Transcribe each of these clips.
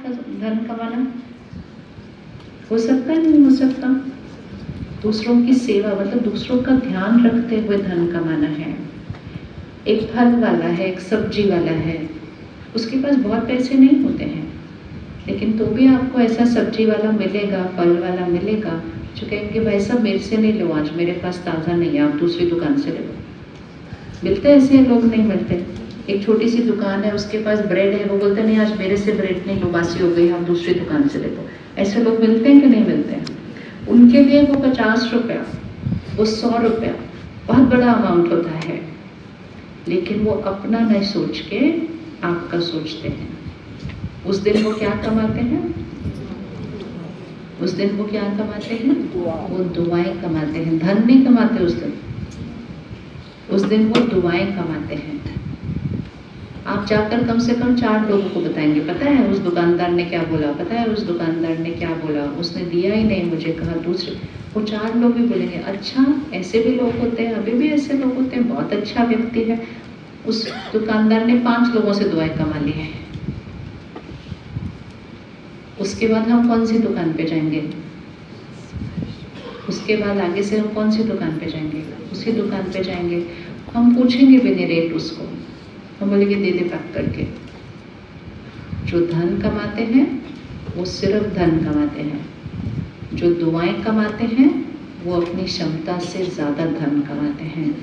धन कमाना? हो सकता है? नहीं हो सकता। दूसरों की सेवा मतलब दूसरों का ध्यान रखते हुए धन कमाना है। एक फल वाला है, एक सब्जी वाला है, उसके पास बहुत पैसे नहीं होते हैं, लेकिन तो भी आपको ऐसा सब्जी वाला मिलेगा, फल वाला मिलेगा जो कहेंगे भाई साहब मेरे से नहीं लो, आज मेरे पास ताज़ा नहीं है, आप दूसरी दुकान से ले लो। मिलते ऐसे लोग? नहीं मिलते। एक छोटी सी दुकान है, उसके पास ब्रेड है, वो बोलते नहीं आज मेरे से ब्रेड नहीं लो, बासी हो गई, आप दूसरी दुकान से ले लो। ऐसे लोग मिलते हैं कि नहीं मिलते हैं? उनके लिए वो 50 रुपया, वो 100 रुपया बहुत बड़ा अमाउंट होता है, लेकिन वो अपना नहीं सोच के आपका सोचते हैं। उस दिन वो क्या कमाते हैं? उस दिन वो क्या कमाते हैं? वो दुआएं कमाते हैं, धन नहीं कमाते उस दिन। उस दिन वो दुआएं कमाते हैं। आप जाकर कम से कम 4 लोगों को बताएंगे, पता है उस दुकानदार ने क्या बोला, पता है उस दुकानदार ने क्या बोला, उसने दिया ही नहीं मुझे, कहा दूसरे। वो 4 लोग भी बोलेंगे अच्छा ऐसे भी लोग होते हैं, अभी भी ऐसे लोग होते हैं, बहुत अच्छा व्यक्ति है। उस दुकानदार ने 5 लोगों से दुआएं कमा ली हैं। उसके बाद हम कौन सी दुकान पे जाएंगे? उसके बाद आगे से हम कौन सी दुकान पे जाएंगे? उसी दुकान पे जाएंगे। हम पूछेंगे भी नहीं रेट उसको, हम बोलेंगे दे दे पैक करके। जो धन कमाते हैं वो सिर्फ धन कमाते हैं, जो दुआएं कमाते हैं वो अपनी क्षमता से ज़्यादा धन कमाते हैं।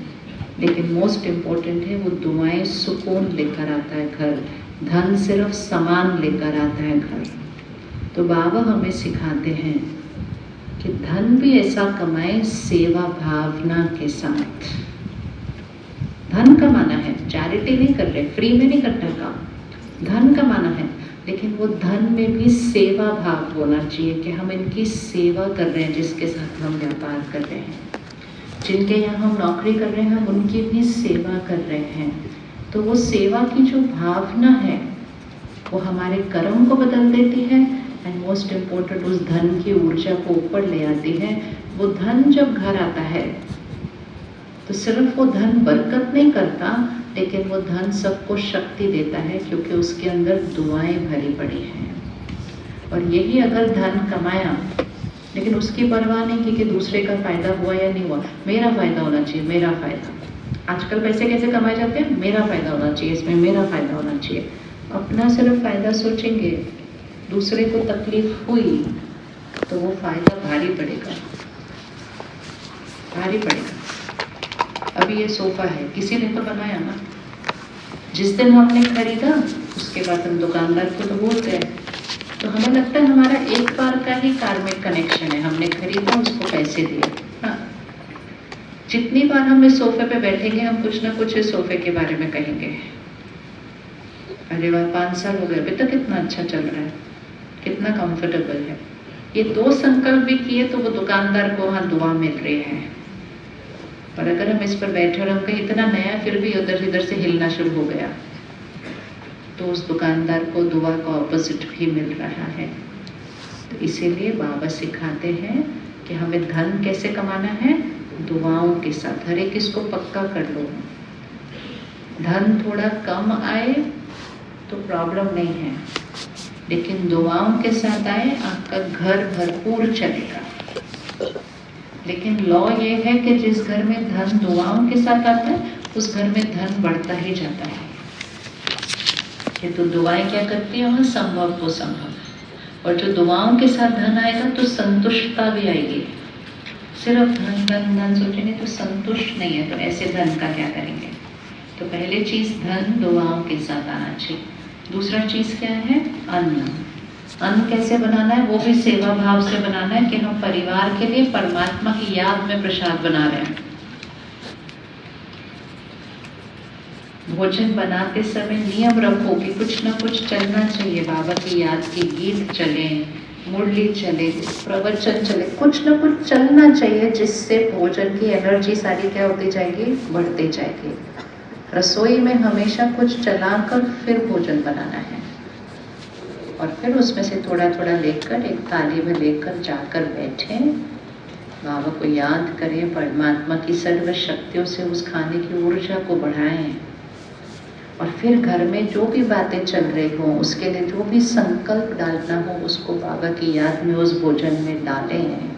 लेकिन मोस्ट इम्पोर्टेंट है वो दुआएं सुकून लेकर आता है घर, धन सिर्फ सामान लेकर आता है घर। तो बाबा हमें सिखाते हैं कि धन भी ऐसा कमाए सेवा भावना के साथ। धन कमाना है, चैरिटी नहीं कर रहे, फ्री में नहीं करना काम, धन कमाना है, लेकिन वो धन में भी सेवा भाव होना चाहिए कि हम इनकी सेवा कर रहे हैं, जिसके साथ हम व्यापार कर रहे हैं, जिनके यहाँ हम नौकरी कर रहे हैं, हम उनकी भी सेवा कर रहे हैं। तो वो सेवा की जो भावना है वो हमारे कर्म को बदल देती है एंड मोस्ट इम्पोर्टेंट उस धन की ऊर्जा को ऊपर ले आती है। वो धन जब घर आता है तो सिर्फ वो धन बरकत नहीं करता, लेकिन वो धन सबको शक्ति देता है, क्योंकि उसके अंदर दुआएं भरी पड़ी हैं। और यही अगर धन कमाया लेकिन उसकी परवाह नहीं की कि दूसरे का फायदा हुआ या नहीं हुआ, मेरा फायदा होना चाहिए, मेरा फायदा। आजकल पैसे कैसे कमाए जाते हैं? मेरा फायदा होना चाहिए, इसमें मेरा फायदा होना चाहिए। अपना सिर्फ फायदा सोचेंगे, दूसरे को तकलीफ हुई तो वो फायदा भारी पड़ेगा, भारी पड़ेगा। अभी ये सोफा है, किसी ने तो बनाया ना। जिस दिन हमने खरीदा उसके बाद हम दुकानदार को तो बोलते हैं, तो हमें लगता है हमारा एक बार का ही कार्मिक कनेक्शन है, हमने खरीदा उसको पैसे दिए। हाँ, जितनी बार हम इस सोफे पे बैठेंगे हम कुछ ना कुछ इस सोफे के बारे में कहेंगे। अरे वाह 5 साल हो गए, अभी तक कितना अच्छा चल रहा है, कितना कंफर्टेबल है। ये 2 संकल्प भी किए तो वो दुकानदार को वहाँ दुआ मिल रही है। और अगर हम इस पर बैठे और हम कहीं इतना नया फिर भी उधर इधर से हिलना शुरू हो गया तो उस दुकानदार को दुआ का ऑपोजिट भी मिल रहा है। तो इसीलिए बाबा सिखाते हैं कि हमें धन कैसे कमाना है? दुआओं के साथ। हर एक इसको पक्का कर लो। धन थोड़ा कम आए तो प्रॉब्लम नहीं है, लेकिन दुआओं के साथ आए आपका घर भरपूर चलेगा। लेकिन लॉ ये है कि जिस घर में धन दुआओं के साथ आता है उस घर में धन बढ़ता ही जाता है। ये तो दुआएं क्या करती है? वह संभव को संभव। और जो दुआओं के साथ धन आएगा तो संतुष्टता भी आएगी। सिर्फ धन धन धन सोचेंगे तो संतुष्ट नहीं है, तो ऐसे धन का क्या करेंगे? तो पहले चीज धन दुआओं के साथ आना चाहिए। दूसरा चीज क्या है? अन्न। अन्न कैसे बनाना है? वो भी सेवा भाव से बनाना है कि हम परिवार के लिए परमात्मा की याद में प्रसाद बना रहे हैं। भोजन बनाते समय नियम रखो कि कुछ ना कुछ चलना चाहिए, बाबा की याद के गीत चले, मुरली चले, प्रवचन चले, कुछ ना कुछ चलना चाहिए जिससे भोजन की एनर्जी सारी क्या होती जाएगी? बढ़ती जाएगी। रसोई में हमेशा कुछ चलाकर फिर भोजन बनाना है और फिर उसमें से थोड़ा थोड़ा लेकर एक थाली में लेकर जाकर बैठे, बाबा को याद करें, परमात्मा की सर्व शक्तियों से उस खाने की ऊर्जा को बढ़ाएं और फिर घर में जो भी बातें चल रही हो, उसके लिए जो भी संकल्प डालना हो, उसको बाबा की याद में उस भोजन में डालें।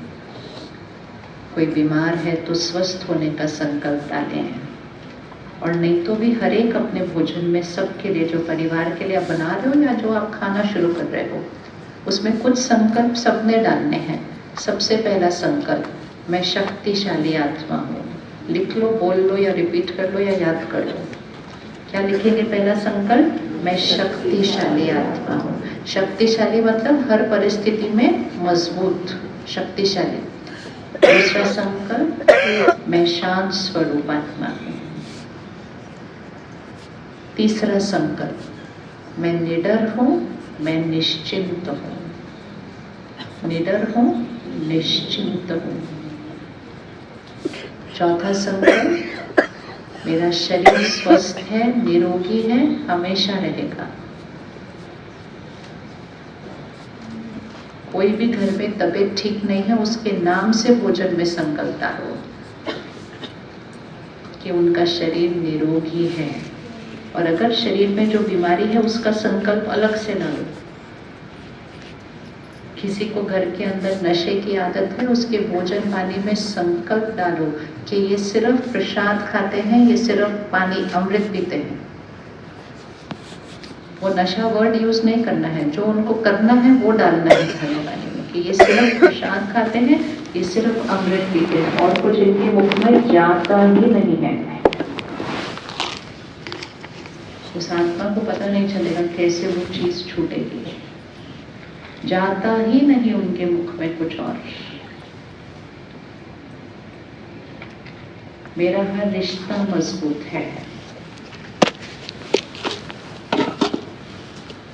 कोई बीमार है तो स्वस्थ होने का संकल्प डालें, और नहीं तो भी हर एक अपने भोजन में सबके लिए, जो परिवार के लिए आप बना रहे हो या जो आप खाना शुरू कर रहे हो, उसमें कुछ संकल्प सबने डालने हैं। सबसे पहला संकल्प, मैं शक्तिशाली आत्मा हूँ। लिख लो, बोल लो या रिपीट कर लो या याद कर लो। क्या लिखेंगे? पहला संकल्प, मैं शक्तिशाली आत्मा हूँ। शक्तिशाली मतलब हर परिस्थिति में मजबूत, शक्तिशाली। दूसरा संकल्प, मैं शांत स्वरूप आत्मा हूँ। तीसरा संकल्प, मैं निडर हूँ, मैं निश्चिंत हूँ। निडर हूँ, निश्चिंत हूँ। चौथा संकल्प, मेरा शरीर स्वस्थ है, निरोगी है, हमेशा रहेगा। कोई भी घर में तबीयत ठीक नहीं है, उसके नाम से भोजन में संकल्प डालो कि उनका शरीर निरोगी है। और अगर शरीर में जो बीमारी है उसका संकल्प अलग से ना लो। किसी को घर के अंदर नशे की आदत है, उसके भोजन पानी में संकल्प डालो कि ये सिर्फ प्रसाद खाते हैं, ये सिर्फ पानी अमृत पीते हैं। वो नशा वर्ड यूज नहीं करना है, जो उनको करना है वो डालना है खाने पानी में कि ये सिर्फ प्रसाद खाते हैं, ये सिर्फ अमृत पीते हैं, और कुछ इनके मुख में जाता ही नहीं है। उस आत्मा को पता नहीं चलेगा कैसे वो चीज छूटेगी। जाता ही नहीं उनके मुख में कुछ और। मेरा हर रिश्ता मजबूत है।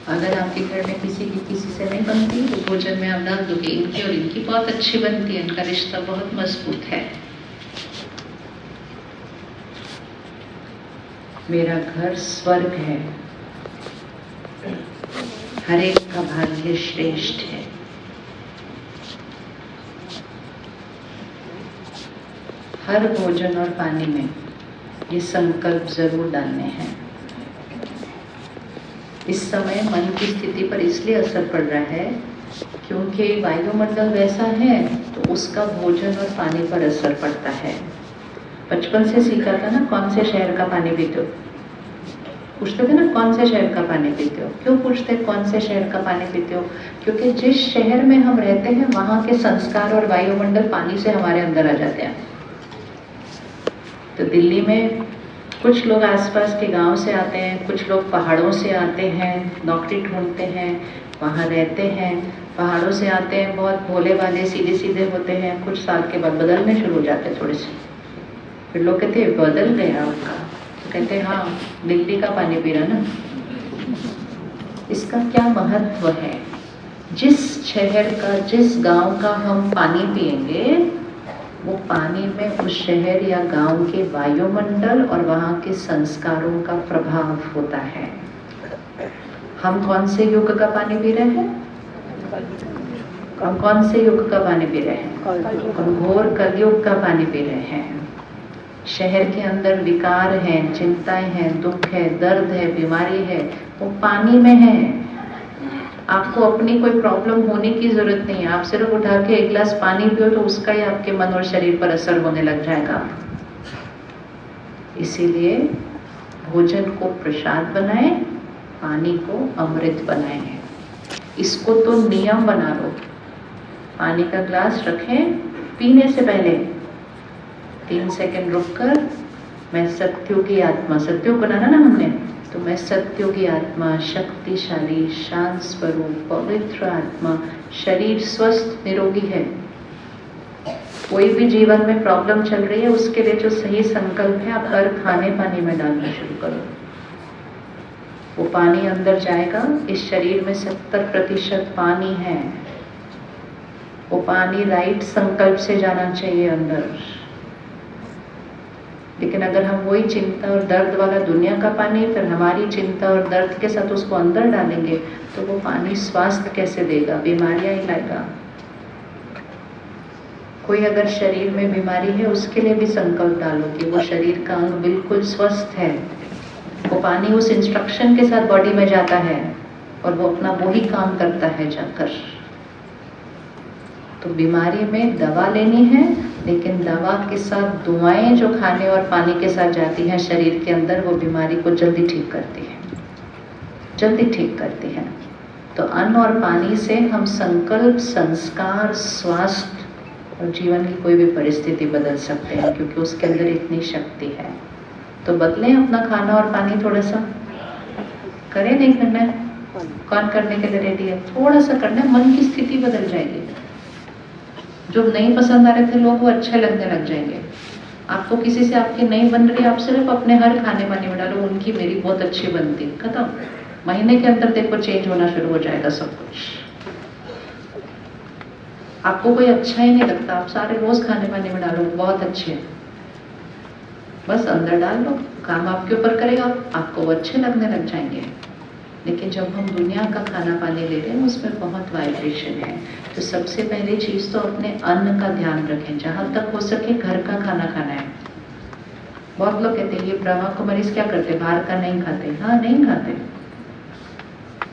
अगर आपके घर में किसी से नहीं बनती तो भोजन में आप डाल दोगे, इनकी और इनकी बहुत अच्छी बनती है, इनका रिश्ता बहुत मजबूत है। मेरा घर स्वर्ग है, हर एक का भाग्य श्रेष्ठ है। हर भोजन और पानी में ये संकल्प जरूर डालने हैं। इस समय मन की स्थिति पर इसलिए असर पड़ रहा है क्योंकि वायुमंडल वैसा है तो उसका भोजन और पानी पर असर पड़ता है। बचपन से सीखा था ना, कौन से शहर का पानी पीते हो? पूछते थे ना कौन से शहर का पानी पीते हो। क्यों पूछते कौन से शहर का पानी पीते हो? क्योंकि जिस शहर में हम रहते हैं वहाँ के संस्कार और वायुमंडल पानी से हमारे अंदर आ जाते हैं। तो दिल्ली में कुछ लोग आसपास के गांव से आते हैं, कुछ लोग पहाड़ों से आते हैं, नौकरी ढूंढते हैं, वहाँ रहते हैं। पहाड़ों से आते हैं, बहुत भोले वाले सीधे सीधे होते हैं, कुछ साल के बाद बदलने शुरू हो जाते हैं थोड़े से। फिर लोग कहते हैं बदल गया आपका, तो कहते हैं हाँ दिल्ली का पानी पी रहा ना। इसका क्या महत्व है? जिस शहर का, जिस गांव का हम पानी पिएंगे, वो पानी में उस शहर या गांव के वायुमंडल और वहाँ के संस्कारों का प्रभाव होता है। हम कौन से युग का पानी पी रहे हैं? हम कौन से युग का पानी पी रहे हैं? हम घोर कलयुग का पानी पी रहे हैं। शहर के अंदर विकार हैं, चिंताएं हैं, दुख है, दर्द है, बीमारी है, वो पानी में है। आपको अपनी कोई प्रॉब्लम होने की जरूरत नहीं है। आप सिर्फ उठा के एक गिलास पानी पियो तो उसका ही आपके मन और शरीर पर असर होने लग जाएगा। इसीलिए भोजन को प्रसाद बनाएं, पानी को अमृत बनाएं। इसको तो नियम बना लो। पानी का ग्लास रखें, पीने से पहले 3 सेकंड रुककर मैं सत्युगी आत्मा, सत्युग बनाना ना हमने, तो मैं सत्युगी आत्मा, शक्तिशाली, शांत स्वरूप, पवित्र आत्मा, शरीर स्वस्थ निरोगी है। कोई भी जीवन में प्रॉब्लम चल रही है, उसके लिए जो सही संकल्प है आप हर खाने पानी में डालना शुरू करो। वो पानी अंदर जाएगा। इस शरीर में 70% पानी है। वो पानी राइट संकल्प से जाना चाहिए अंदर। लेकिन अगर हम वही चिंता और दर्द वाला दुनिया का पानी फिर हमारी चिंता और दर्द के साथ उसको अंदर डालेंगे तो वो पानी स्वास्थ्य कैसे देगा? बीमारियां ही लाएगा। कोई अगर शरीर में बीमारी है उसके लिए भी संकल्प डालो कि वो शरीर का अंग बिल्कुल स्वस्थ है, वो पानी उस इंस्ट्रक्शन के साथ बॉडी में जाता है और वो अपना वही काम करता है जाकर। तो बीमारी में दवा लेनी है, लेकिन दवा के साथ दुआएं जो खाने और पानी के साथ जाती हैं शरीर के अंदर, वो बीमारी को जल्दी ठीक करती है, जल्दी ठीक करती है। तो अन्न और पानी से हम संकल्प, संस्कार, स्वास्थ्य और जीवन की कोई भी परिस्थिति बदल सकते हैं, क्योंकि उसके अंदर इतनी शक्ति है। तो बदलें अपना खाना और पानी, थोड़ा सा करें, नहीं करना है? कौन करने के लिए रेडी है? थोड़ा सा करना है, मन की स्थिति बदल जाएगी। जो नहीं पसंद आ रहे थे लोग, वो अच्छे लगने लग जाएंगे। आपको किसी से आपकी नहीं बन रही, आप सिर्फ अपने हर खाने पानी में डालो उनकी मेरी बहुत अच्छी बनती, खत्म। महीने के अंदर देखो चेंज होना शुरू हो जाएगा सब कुछ। आपको कोई अच्छा ही नहीं लगता, आप सारे रोज खाने पानी में डालो बहुत अच्छे, बस अंदर डाल लो, काम आपके ऊपर करेगा, आपको वो अच्छे लगने लग जाएंगे। लेकिन जब हम दुनिया का खाना पानी ले रहे हैं उसमें बहुत वाइब्रेशन है। तो सबसे पहली चीज तो अपने अन्न का ध्यान रखें, जहां तक हो सके घर का खाना खाना है। बहुत लोग कहते हैं ये ब्रह्मा कुमारीज क्या करते, बाहर का नहीं खाते। हाँ, नहीं खाते,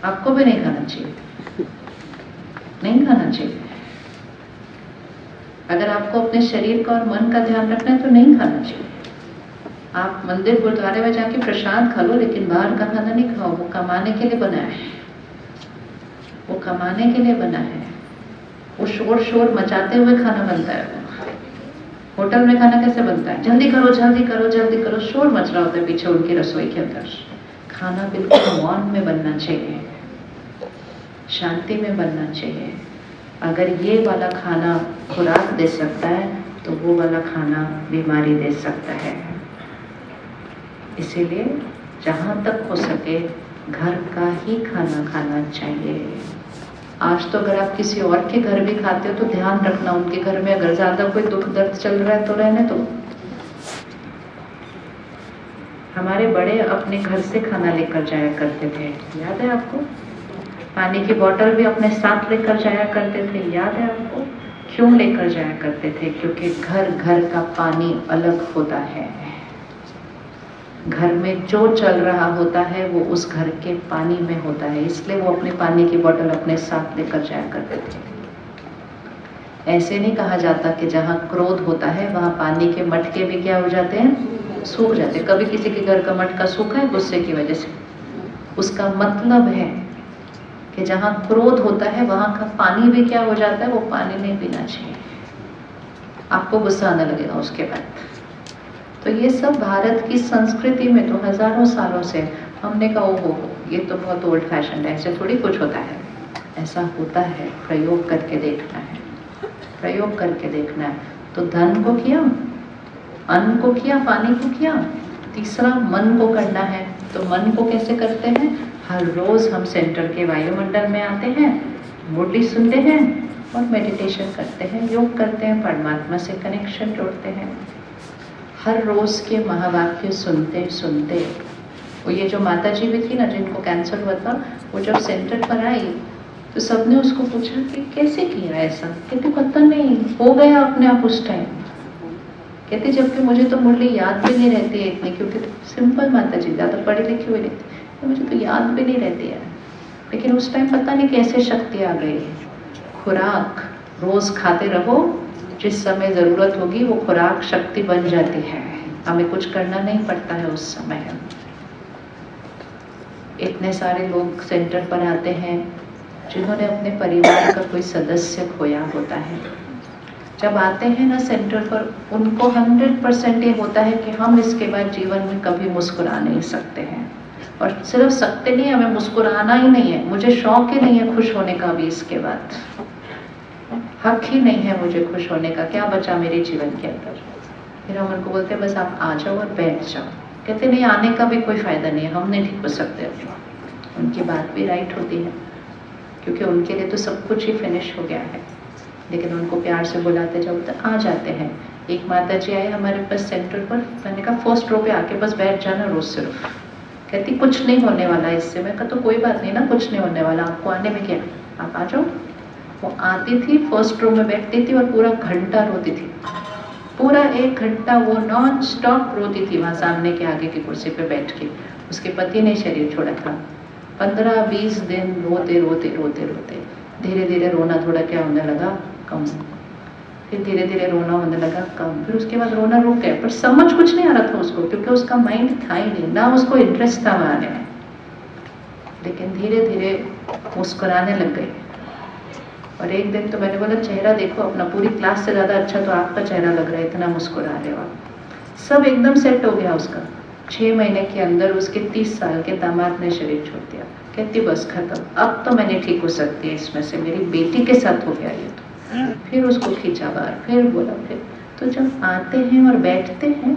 आपको भी नहीं खाना चाहिए, नहीं खाना चाहिए। अगर आपको अपने शरीर का और मन का ध्यान रखना है तो नहीं खाना चाहिए। आप मंदिर गुरुद्वारे में जाके प्रसाद खा लो, लेकिन बाहर का खाना नहीं खाओ। वो कमाने के लिए बना है, वो कमाने के लिए बना है। वो शोर शोर मचाते हुए खाना बनता है। होटल में खाना कैसे बनता है? जल्दी करो जल्दी करो जल्दी करो, शोर मच रहा होता है पीछे उनकी रसोई के अंदर। खाना बिल्कुल मौन में बनना चाहिए, शांति में बनना चाहिए। अगर ये वाला खाना खुराक दे सकता है तो वो वाला खाना बीमारी दे सकता है। इसीलिए जहाँ तक हो सके घर का ही खाना खाना चाहिए। आज तो अगर आप किसी और के घर भी खाते हो तो ध्यान रखना, उनके घर में अगर ज्यादा कोई दुख दर्द चल रहा है तो रहने दो। हमारे बड़े अपने घर से खाना लेकर जाया करते थे, याद है आपको? पानी की बोतल भी अपने साथ लेकर जाया करते थे, याद है आपको? क्यों लेकर जाया करते थे? क्योंकि घर घर का पानी अलग होता है। घर में जो चल रहा होता है वो उस घर के पानी में होता है, इसलिए वो अपने पानी की बोतल अपने साथ लेकर जाया करते थे। ऐसे नहीं कहा जाता कि जहाँ क्रोध होता है वहाँ पानी के मटके भी क्या हो जाते हैं, सूख जाते हैं। कभी किसी के घर का मटका सूखा है गुस्से की वजह से? उसका मतलब है कि जहाँ क्रोध होता है वहाँ का पानी भी क्या हो जाता है, वो पानी नहीं पीना चाहिए। आपको गुस्सा आने लगेगा उसके बाद। तो ये सब भारत की संस्कृति में तो हजारों सालों से हमने कहा ओहो ये तो बहुत ओल्ड फैशन है, ऐसे थोड़ी कुछ होता है। ऐसा होता है, प्रयोग करके देखना है, प्रयोग करके देखना है। तो धन को किया, अन्न को किया, पानी को किया, तीसरा मन को करना है। तो मन को कैसे करते हैं? हर रोज हम सेंटर के वायुमंडल में आते हैं, मुरली सुनते हैं और मेडिटेशन करते हैं, योग करते हैं, परमात्मा से कनेक्शन जोड़ते हैं। हर रोज के महावाक्य सुनते सुनते, वो ये जो माता जी भी थी ना जिनको कैंसर हुआ था, वो जब सेंटर पर आई तो सबने उसको पूछा कि कैसे किया ऐसा? कहती पता नहीं, हो गया अपने आप उस टाइम। कहती जबकि मुझे तो मुरली याद भी नहीं रहती है इतनी, क्योंकि सिंपल माता जी, ज़्यादा पढ़ी लिखी हुई नहीं थी, तो मुझे तो याद भी नहीं रहती है। लेकिन उस टाइम पता नहीं कैसे शक्ति आ गई। खुराक रोज खाते रहो, जिस समय ज़रूरत होगी वो खुराक शक्ति बन जाती है, हमें कुछ करना नहीं पड़ता है उस समय। इतने सारे लोग सेंटर पर आते हैं जिन्होंने अपने परिवार का कोई सदस्य खोया होता है। जब आते हैं ना सेंटर पर, उनको 100% ये होता है कि हम इसके बाद जीवन में कभी मुस्कुरा नहीं सकते हैं। और सिर्फ सकते नहीं, हमें मुस्कुराना ही नहीं है, मुझे शौक ही नहीं है खुश होने का भी, इसके बाद हक ही नहीं है मुझे खुश होने का, क्या बचा मेरे जीवन के अंदर। फिर हम उनको बोलते हैं बस आप आ जाओ और बैठ जाओ। कहते नहीं आने का भी कोई फायदा नहीं है, हम नहीं ठीक हो सकते अभी। उनकी बात भी राइट होती है, क्योंकि उनके लिए तो सब कुछ ही फिनिश हो गया है। लेकिन उनको प्यार से बुलाते जाओ तो आ जाते हैं। एक माता जी आए हमारे पास सेंटर पर, मैंने कहा फर्स्ट रो पे आके बस बैठ जाना रोज सिर्फ। कहती कुछ नहीं होने वाला इससे। मैं कहा तो कोई बात नहीं ना, कुछ नहीं होने वाला, आपको आने में क्या, आप आ जाओ। वो आती थी, फर्स्ट रो में बैठती थी और पूरा घंटा रोती थी, पूरा 1 घंटा वो नॉन स्टॉप रोती थी वहाँ सामने के आगे की कुर्सी पे बैठ के। उसके पति ने शरीर छोड़ा था। 15-20 दिन रोते रोते रोते रोते धीरे धीरे रोना थोड़ा क्या होने लगा, कम, फिर धीरे धीरे रोना होने लगा कम, फिर उसके बाद रोना रुक गया। पर समझ कुछ नहीं आ रहा था उसको, क्योंकि उसका माइंड था ही नहीं, ना उसको इंटरेस्ट था वहां में। लेकिन धीरे धीरे मुस्कुराने लग गई। और एक दिन तो मैंने बोला चेहरा देखो अपना, पूरी क्लास से ज्यादा अच्छा तो आपका चेहरा लग रहा है, इतना मुस्कुरा रहे हो आप। सब एकदम सेट हो गया उसका। 6 महीने के अंदर उसके 30 साल के दामाद ने शरीर छोड़ दिया। कहती बस खत्म, अब तो मैंने ठीक हो सकती है इसमें से, मेरी बेटी के साथ हो गया ये तो। फिर उसको खींचा बाहर, फिर बोला, फिर तो जब आते हैं और बैठते हैं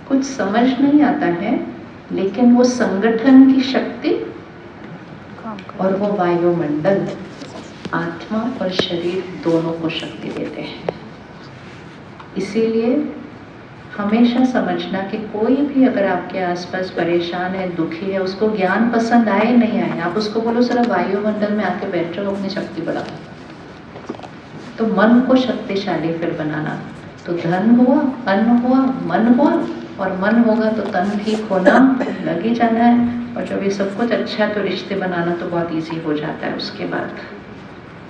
कुछ समझ नहीं आता है, लेकिन वो संगठन की शक्ति और वो वायुमंडल, आत्मा और शरीर दोनों को शक्ति देते हैं। इसीलिए हमेशा समझना कि कोई भी अगर आपके आसपास परेशान है, दुखी है, उसको ज्ञान पसंद आए नहीं आए, आप उसको बोलो जरा वायुमंडल में आके बैठ जाओ, अपनी शक्ति बढ़ाओ। तो मन को शक्तिशाली फिर बनाना, तो धन हुआ, अन्न हुआ, मन हुआ, और मन होगा तो तन ठीक होना लग ही जाना है। और जब ये सब कुछ अच्छा है तो रिश्ते बनाना तो बहुत ईजी हो जाता है। उसके बाद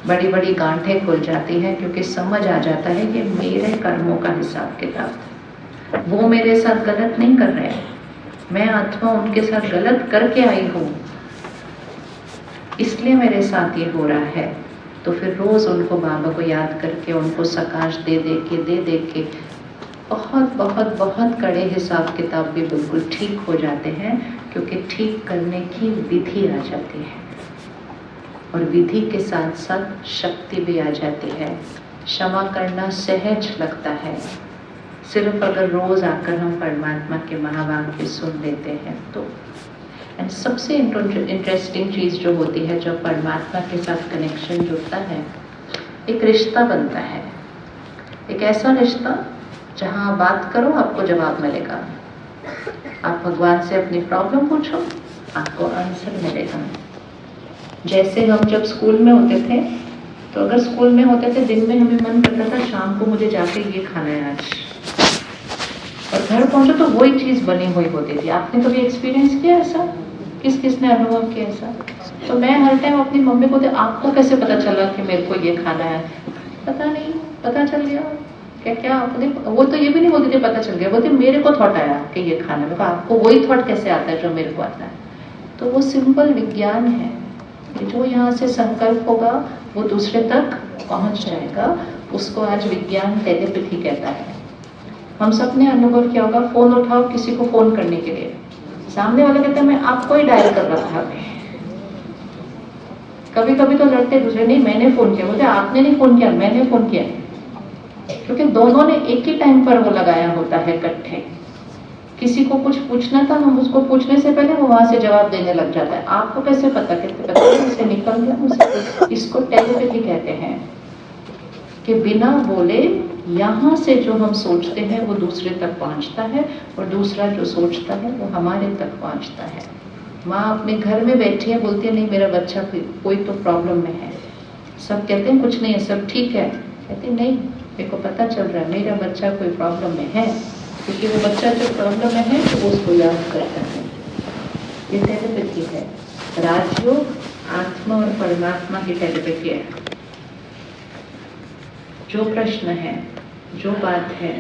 बड़ी बड़ी गांठें खुल जाती हैं, क्योंकि समझ आ जाता है कि मेरे कर्मों का हिसाब किताब, वो मेरे साथ गलत नहीं कर रहे हैं, मैं आत्मा उनके साथ गलत करके आई हूँ, इसलिए मेरे साथ ये हो रहा है। तो फिर रोज उनको बाबा को याद करके, उनको सकाश दे दे के बहुत बहुत बहुत कड़े हिसाब किताब भी बिल्कुल ठीक हो जाते हैं, क्योंकि ठीक करने की विधि आ जाती है और विधि के साथ साथ शक्ति भी आ जाती है। क्षमा करना सहज लगता है, सिर्फ अगर रोज आकर हम परमात्मा के महावाक्य सुन लेते हैं तो। एंड सबसे इंटरेस्टिंग चीज जो होती है, जब परमात्मा के साथ कनेक्शन जुड़ता है, एक रिश्ता बनता है, एक ऐसा रिश्ता जहाँ बात करो आपको जवाब मिलेगा। आप भगवान से अपनी प्रॉब्लम पूछो, आपको आंसर मिलेगा। जैसे हम जब स्कूल में होते थे, तो अगर स्कूल में होते थे दिन में हमें मन करता था शाम को मुझे जाके ये खाना है आज, और घर पहुंचो तो वही चीज बनी हुई होती थी। आपने कभी एक्सपीरियंस किया ऐसा? किसने अनुभव किया ऐसा? तो मैं हर टाइम अपनी मम्मी को, आपको कैसे पता चला कि मेरे को ये खाना है? पता नहीं, पता चल गया। क्या आपने? वो तो ये भी नहीं बोलती थी पता चल गया, बोलती मेरे को थॉट आया कि ये खाना है। आपको वही थॉट कैसे आता है जो मेरे को आता है? तो वो सिंपल विज्ञान है, जो यहाँ से संकल्प होगा वो दूसरे तक पहुंच जाएगा। उसको आज विज्ञान टेलीपैथी कहता है। हम सब ने अनुभव किया होगा, फोन उठाओ किसी को फोन करने के लिए, सामने वाले कहते हैं मैं आपको ही डायल कर रहा था। कभी कभी तो लड़ते दूसरे, नहीं मैंने फोन किया, बोलते आपने नहीं फोन किया, मैंने फोन किया, क्योंकि दोनों ने एक ही टाइम पर वो लगाया होता है इकट्ठे। किसी को कुछ पूछना था, हम उसको पूछने से पहले वो वहां से जवाब देने लग जाता है। आपको कैसे पता? कहते पता कैसे निकल गया मुझसे। इसको टेलीपैथी कहते हैं कि बिना बोले यहाँ से जो हम सोचते हैं वो दूसरे तक पहुँचता है, और दूसरा जो सोचता है वो हमारे तक पहुँचता है। माँ अपने घर में बैठी है, बोलती है नहीं मेरा बच्चा कोई तो प्रॉब्लम में है। सब कहते हैं कुछ नहीं है, सब ठीक है। कहते नहीं, मेरे को पता चल रहा है मेरा बच्चा कोई प्रॉब्लम में है, क्योंकि वो बच्चा जो प्रॉब्लम में है तो वो उसको याद करता है। ये टेलीपैथी है। राजयोग आत्मा और परमात्मा की टेलीपैथी है। जो प्रश्न है, जो बात है,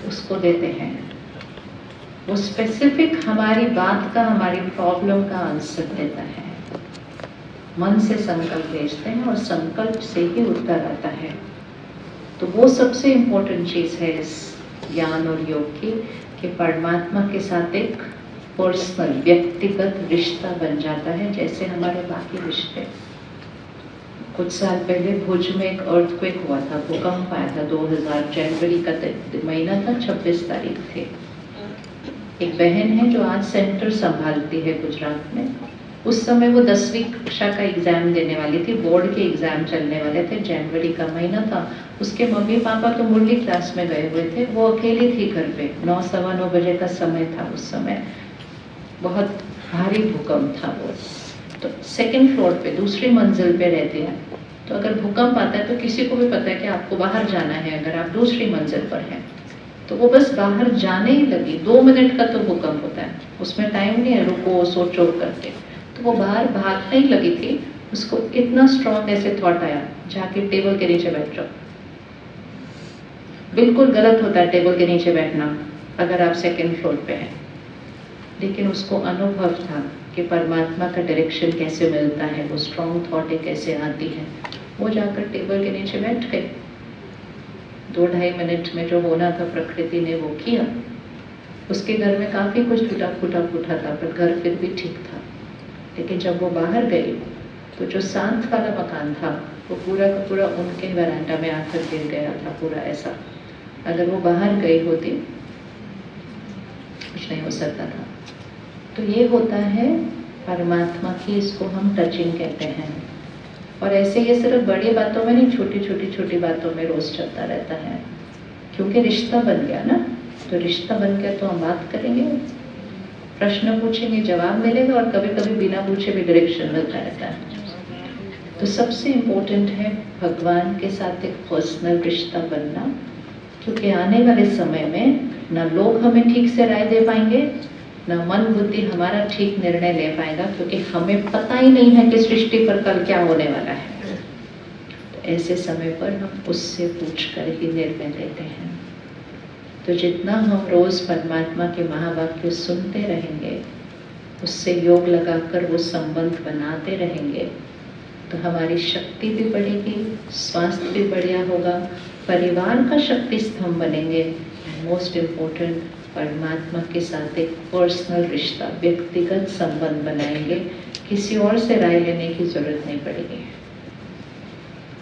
उसको देते हैं, वो स्पेसिफिक हमारी बात का, हमारी प्रॉब्लम का आंसर देता है। मन से संकल्प भेजते हैं और संकल्प से ही उत्तर आता है। तो वो सबसे इम्पोर्टेंट चीज है इस ज्ञान और योग की, कि परमात्मा के साथ एक पर्सनल, व्यक्तिगत रिश्ता बन जाता है, जैसे हमारे बाकी रिश्ते। कुछ साल पहले भुज में एक अर्थक्वेक हुआ था, भूकंप आया था 2000 जनवरी का महीना था, 26 तारीख थे। एक बहन है जो आज सेंटर संभालती है गुजरात में। उस समय वो 10वीं कक्षा का एग्जाम देने वाली थी, बोर्ड के एग्जाम चलने वाले थे, जनवरी का महीना था। उसके मम्मी पापा तो मुरली क्लास में गए हुए थे, वो अकेली थी घर पे। 9 सवा 9 बजे का समय था उस समय। बहुत भारी भूकंप था वो। तो 2nd फ्लोर पे, दूसरी मंजिल पे रहते हैं, तो अगर भूकंप आता है तो किसी को भी पता है कि आपको बाहर जाना है अगर आप दूसरी मंजिल पर हैं। तो वो बस बाहर जाने ही लगी, 2 मिनट का तो भूकंप होता है, उसमें टाइम नहीं है रुको सोचो करके। तो वो बाहर भागने ही लगी थी, उसको इतना स्ट्रॉन्ग ऐसे थॉट आया, जाके टेबल के नीचे बैठ जाओ। बिल्कुल गलत होता है टेबल के नीचे बैठना अगर आप सेकंड फ्लोर पे हैं, लेकिन उसको अनुभव था कि परमात्मा का डायरेक्शन कैसे मिलता है, वो स्ट्रॉन्ग थॉट कैसे आती है। वो जाकर टेबल के नीचे बैठ गए। 2-2.5 मिनट में जो होना था प्रकृति ने वो किया। उसके घर में काफी कुछ टूटा फूटा था, पर घर फिर भी ठीक था। लेकिन जब वो बाहर गई तो जो शांत वाला मकान था वो पूरा का पूरा उनके वरांडा में आकर गिर गया था, पूरा ऐसा। अगर वो बाहर गई होती कुछ नहीं हो सकता था। तो ये होता है परमात्मा की, इसको हम टचिंग कहते हैं। और ऐसे ये सिर्फ बड़ी बातों में नहीं, छोटी बातों में रोज चलता रहता है, क्योंकि रिश्ता बन गया ना। तो रिश्ता बन गया तो हम बात करेंगे, प्रश्न पूछेंगे, जवाब मिलेगा, और कभी कभी बिना पूछे भी डायरेक्शन मिलता रहता है। तो सबसे इम्पोर्टेंट है भगवान के साथ एक पर्सनल रिश्ता बनना, क्योंकि आने वाले समय में न लोग हमें ठीक से राय दे पाएंगे, न मन बुद्धि हमारा ठीक निर्णय ले पाएगा, क्योंकि हमें पता ही नहीं है कि सृष्टि पर कल क्या होने वाला है। तो ऐसे समय पर हम उससे पूछकर ही निर्णय लेते हैं। तो जितना हम रोज परमात्मा के महावाक्य सुनते रहेंगे, उससे योग लगाकर वो संबंध बनाते रहेंगे, तो हमारी शक्ति भी बढ़ेगी, स्वास्थ्य भी बढ़िया होगा, परिवार का शक्ति स्तंभ बनेंगे। मोस्ट इम्पोर्टेंट, परमात्मा के साथ एक पर्सनल रिश्ता, व्यक्तिगत संबंध बनाएंगे। किसी और से राय लेने की जरूरत नहीं पड़ेगी,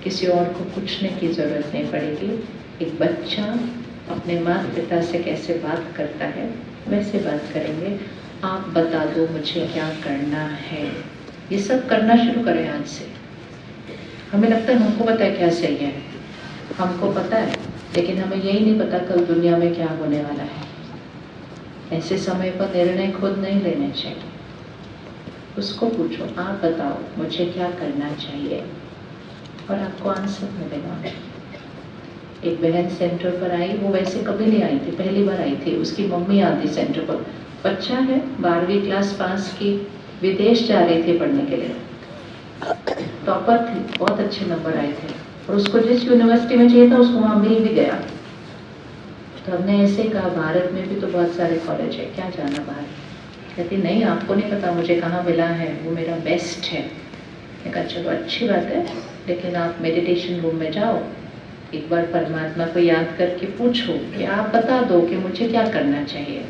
किसी और को पूछने की जरूरत नहीं पड़ेगी। एक बच्चा अपने माता पिता से कैसे बात करता है वैसे बात करेंगे। आप बता दो मुझे क्या करना है, ये सब करना शुरू करें आज से। हमें लगता है हमको पता है क्या सही है, हमको पता है, लेकिन हमें यही नहीं पता कल दुनिया में क्या होने वाला है। ऐसे समय पर निर्णय खुद नहीं लेने चाहिए, उसको पूछो आप बताओ मुझे क्या करना चाहिए, और आपको आंसर मिलेगा। एक बहन सेंटर पर आई, वो वैसे कभी नहीं आई थी, पहली बार आई थी। उसकी मम्मी आती सेंटर पर, बच्चा है 12वीं क्लास पास की, विदेश जा रही थी पढ़ने के लिए, टॉपर थी, बहुत अच्छे नंबर आए थे, और उसको जिस यूनिवर्सिटी में चाहिए था उसको वहाँ मिल भी गया। तो हमने ऐसे कहा भारत में भी तो बहुत सारे कॉलेज है, क्या जाना बाहर। कहती नहीं आपको नहीं पता मुझे कहाँ मिला है, वो मेरा बेस्ट है। मैं कहा चलो अच्छी बात है, लेकिन आप मेडिटेशन रूम में जाओ, एक बार परमात्मा को याद करके पूछो कि आप बता दो कि मुझे क्या करना चाहिए।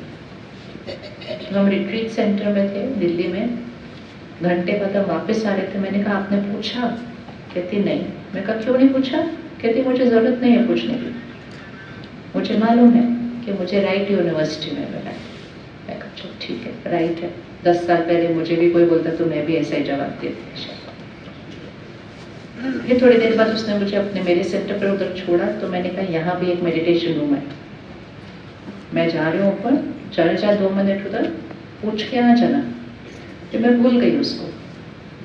हम रिट्रीट सेंटर में थे दिल्ली में, घंटे बाद हम वापस आ रहे थे। मैंने कहा आपने पूछा? कहती नहीं। मैं कहा क्यों नहीं पूछा? कहती मुझे जरूरत नहीं है पूछने की, मुझे मालूम है कि मुझे राइट यूनिवर्सिटी में मिला है। मैं कहा चलो ठीक है राइट है। 10 साल पहले मुझे भी कोई बोलता तो मैं भी ऐसा ही जवाब देती। फिर थोड़ी देर बाद उसने मुझे अपने मेरे सेंटर पर उधर छोड़ा, तो मैंने कहा यहाँ भी एक मेडिटेशन रूम है, मैं जा रही हूँ ऊपर, चले जा 2 मिनट उधर पूछ के आ जाना। तो मैं भूल गई उसको।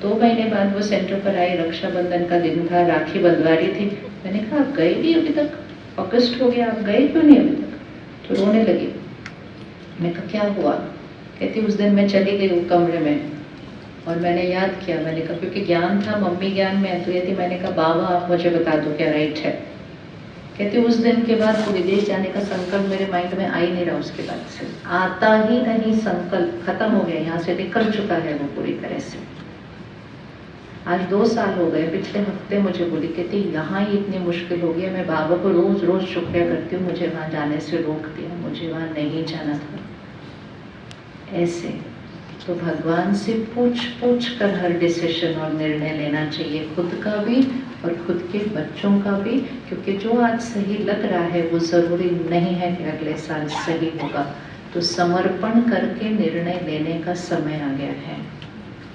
2 महीने बाद वो सेंटर पर आई, रक्षाबंधन का दिन था, राखी बंधवा रही थी। मैंने कहा आप गए भी अभी तक, अगस्त हो गया, आप गए क्यों नहीं अभी तक? तो रोने लगी। मैं कहा क्या हुआ? कहती उस दिन मैं चली गई वो कमरे में और मैंने याद किया। मैंने कहा क्योंकि ज्ञान था मम्मी ज्ञान में तो ये थी। मैंने कहा बाबा आप मुझे बता दो क्या राइट है। कहती उस दिन के बाद वो विदेश जाने का संकल्प मेरे माइंड में आ ही नहीं रहा। उसके बाद से आता ही नहीं, संकल्प खत्म हो गया, यहाँ से निकल चुका है वो पूरी तरह से। आज 2 साल हो गए। पिछले हफ्ते मुझे बोली, कहती यहाँ ही इतनी मुश्किल हो गई, मैं बाबा को रोज रोज शुक्रिया करती हूँ मुझे वहाँ जाने से रोक दिया, मुझे वहाँ नहीं जाना था। ऐसे तो भगवान से पूछ कर हर डिसीजन और निर्णय लेना चाहिए, खुद का भी और खुद के बच्चों का भी। क्योंकि जो आज सही लग रहा है वो ज़रूरी नहीं है कि अगले साल सही होगा। तो समर्पण करके निर्णय लेने का समय आ गया है।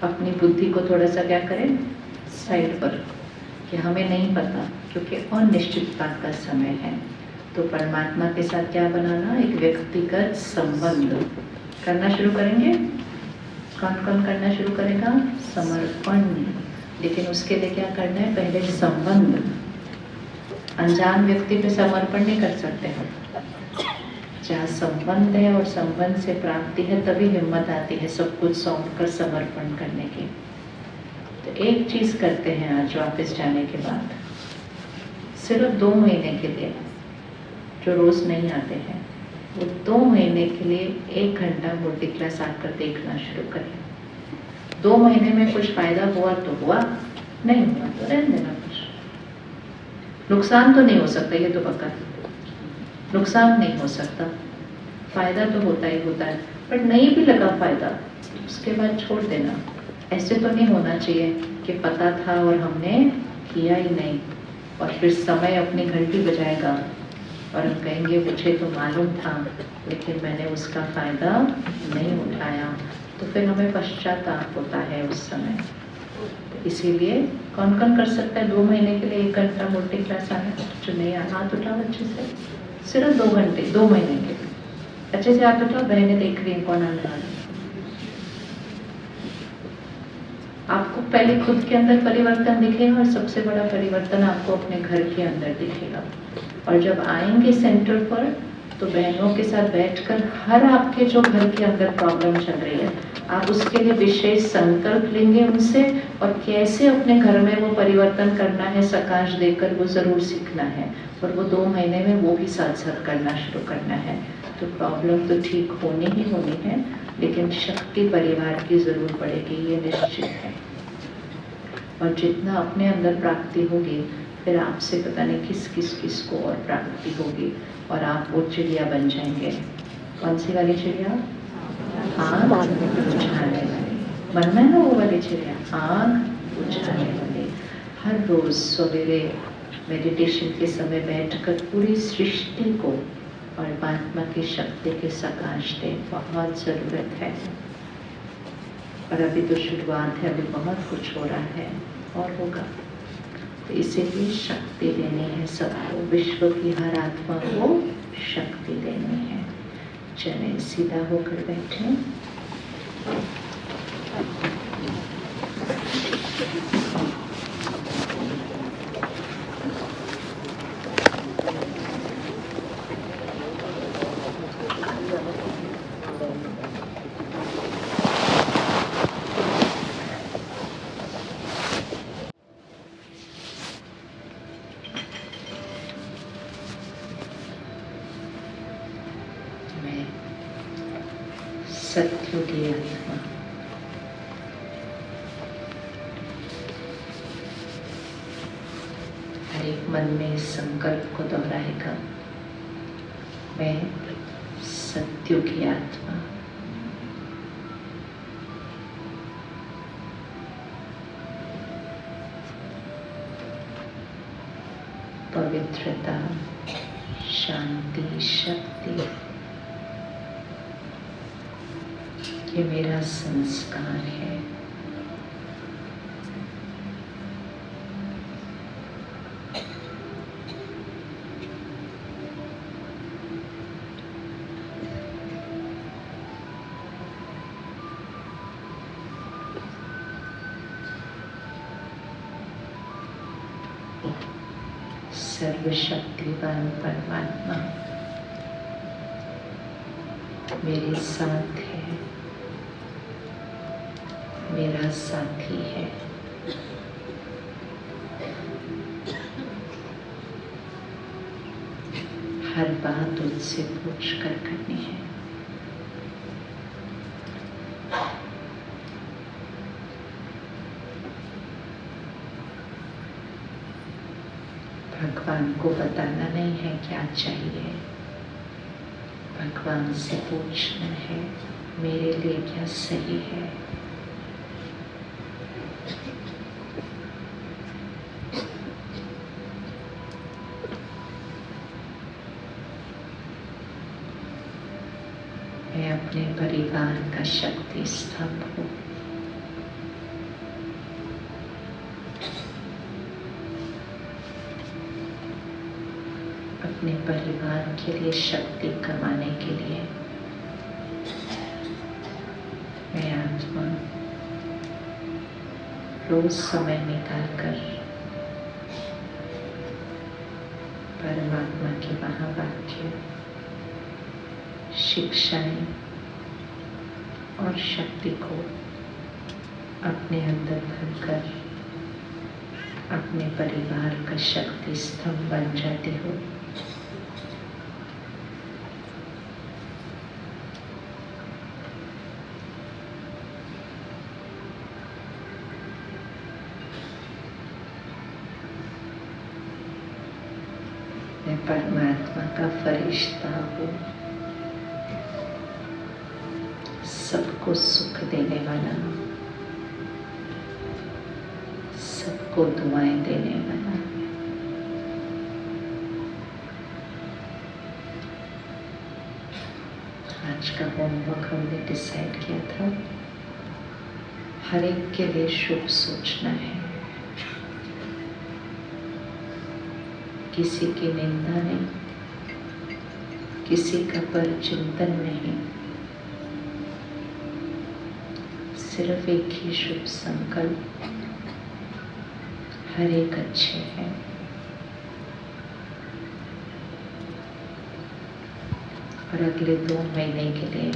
अपनी बुद्धि को थोड़ा सा क्या करें साइड पर, कि हमें नहीं पता, क्योंकि अनिश्चितता का समय है। तो परमात्मा के साथ क्या बनाना, एक व्यक्तिगत संबंध करना शुरू करेंगे। कौन कौन करना शुरू करेगा? समर्पण। लेकिन उसके लिए क्या करना है? पहले संबंध। अनजान व्यक्ति पे समर्पण नहीं कर सकते हम। जहाँ संबंध है और संबंध से प्राप्ति है तभी हिम्मत आती है सब कुछ सौंप कर समर्पण करने की। तो एक चीज करते हैं आज वापस जाने के बाद, सिर्फ 2 महीने के लिए, जो रोज नहीं आते हैं वो 2 महीने के लिए 1 घंटा मूर्ति क्लास आकर देखना शुरू करें। 2 महीने में कुछ फायदा हुआ तो हुआ, नहीं हुआ तो रहने देना। कुछ नुकसान तो नहीं हो सकता, ये तो पक्का नुकसान नहीं हो सकता, फायदा तो होता ही होता है, पर नहीं भी लगा फायदा उसके बाद छोड़ देना। ऐसे तो नहीं होना चाहिए कि पता था और हमने किया ही नहीं, और फिर समय अपनी घंटी बजाएगा और हम कहेंगे मुझे तो मालूम था लेकिन मैंने उसका फायदा नहीं उठाया, तो फिर हमें पश्चाताप होता है उस समय। तो इसीलिए कौन कौन कर सकता है 2 महीने के लिए 1 घंटा मूर्ति क्लास आना? जो नहीं आना हाथ उठाओ अच्छे से, सिर्फ 2 घंटे 2 महीने के लिए अच्छे से हाथ उठाओ। बहनें देख रही हैं कौन आने वाला है। आपको पहले खुद के अंदर परिवर्तन दिखेगा और सबसे बड़ा परिवर्तन आपको अपने घर के अंदर दिखेगा। और जब आएंगे सेंटर पर तो बहनों के साथ बैठकर हर आपके जो घर के अंदर प्रॉब्लम चल रही है आप उसके लिए विशेष संकल्प लेंगे उनसे, और कैसे अपने घर में वो परिवर्तन करना है सकाश देकर वो जरूर सीखना है, और वो 2 महीने में वो भी साथ साथ करना शुरू करना है। तो प्रॉब्लम तो ठीक होनी ही होनी है, लेकिन शक्ति परिवार की जरूर पड़ेगी, ये निश्चित है। और जितना अपने अंदर प्राप्ति होगी फिर आपसे पता नहीं किस किस किस को और प्राप्ति होगी, और आप वो चिड़िया बन जाएंगे। कौन सी वाली चिड़िया? आँख उठाने वाली। बनना है ना वो वाली चिड़िया, आँख उठाने वाली। हर रोज सवेरे मेडिटेशन के समय बैठकर पूरी सृष्टि को और परमात्मा की शक्ति के सकाश दे, बहुत जरूरत है। और अभी तो शुरुआत है, अभी बहुत कुछ हो रहा है और होगा। तो इसीलिए शक्ति देनी है सबको, विश्व की हर आत्मा को शक्ति देनी है। चले सीधा होकर बैठे। सत्युगी आत्मा, हर एक मन में इस संकल्प को दोहराएगा, मैं सत्युगी आत्मा। पवित्रता, शांति, शक्ति, ये मेरा संस्कार है। सर्वशक्तिवान परमात्मा मेरे साथ है, मेरा साथी है। हर बात उससे पूछ कर करनी है। भगवान को बताना नहीं है क्या चाहिए, भगवान से पूछना है मेरे लिए क्या सही है। मैं अपने परिवार का शक्ति स्तंभ हूँ। अपने परिवार के लिए शक्ति कमाने के लिए मैं आत्मा रोज समय निकालकर परमात्मा के महावाक्य शिक्षाएं और शक्ति को अपने अंदर भरकर अपने परिवार का शक्ति स्तंभ बन जाते हो। मैं परमात्मा का फरिश्ता हूँ, सबको सुख देने वाला, सबको दुआएं देने वाला। आज का होमवर्क हमने डिसाइड किया था, हर एक के लिए शुभ सोचना है, किसी की निंदा नहीं, किसी का परचिंतन नहीं, सिर्फ एक ही शुभ संकल्प, हर एक अच्छे हैं। और अगले 2 महीने के लिए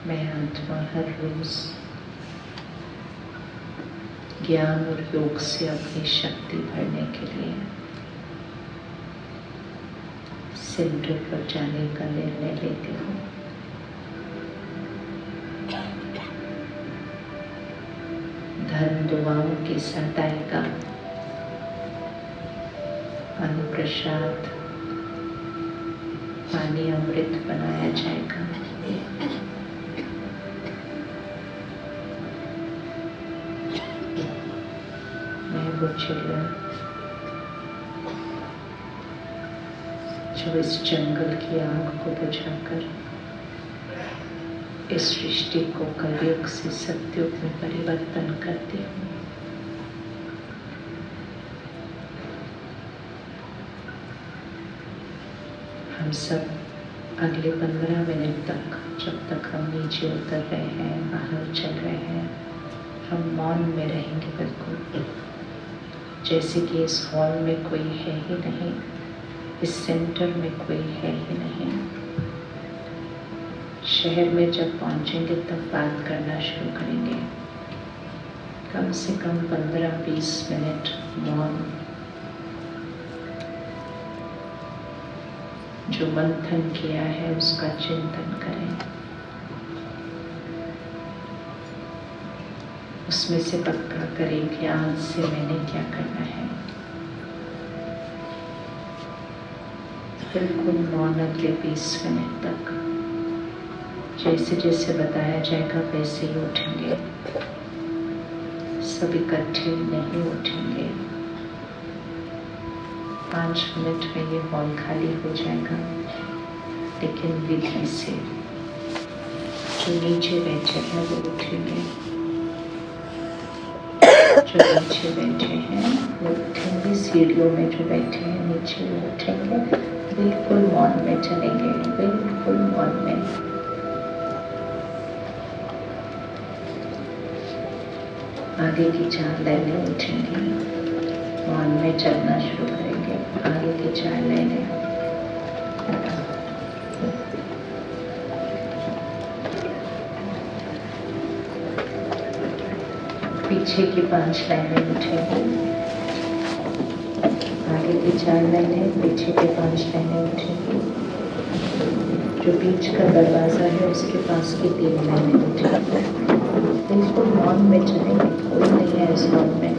मैं आत्मा हर रोज ज्ञान और योग से अपनी शक्ति भरने के लिए सेंटर पर जाने का निर्णय लेती हूँ। धर्म दुआओं के साथ आएगा, अन्न प्रसाद पानी अमृत बनाया जाएगा। मैं वो चिड़िया जो इस जंगल की आग को बुझाकर इस सृष्टि को कलयुग से सतयुग में परिवर्तन करती हूँ। हम सब अगले 15 मिनट तक, जब तक हम नीचे उतर रहे हैं, बाहर चल रहे हैं, हम मौन में रहेंगे, बिल्कुल जैसे कि इस हॉल में कोई है ही नहीं, इस सेंटर में कोई है ही नहीं। शहर में जब पहुंचेंगे तब बात करना शुरू करेंगे। कम से कम 15-20 मिनट मौन, जो मंथन किया है उसका चिंतन करें, उसमें से पक्का करें कि आज से मैंने क्या करना है। बिल्कुल मौन अगले 20 मिनट तक, जैसे जैसे बताया जाएगा वैसे ही उठेंगे, सब इकट्ठे नहीं उठेंगे। 5 मिनट में ये हॉल खाली हो जाएगा, लेकिन विधि से जो नीचे बैठे हैं वो उठेंगे, जो नीचे बैठे हैं वो उठेंगे, सीढ़ियों में जो बैठे हैं नीचे वो उठेंगे। बिल्कुल मौन में चलेंगे, बिल्कुल मौन में। आगे की 4 लाइनें उठेंगी, मौन में चलना शुरू करेंगे। आगे की 4 लाइनें, पीछे की 5 लाइनें उठेंगी। आगे की 4 लाइनें, पीछे की 5 लाइनें उठेंगी। जो बीच का दरवाजा है उसके पास की 3 लाइनें उठेंगी। बिल्कुल मौन में चलेंगे, कोई नहीं है इस मौन में।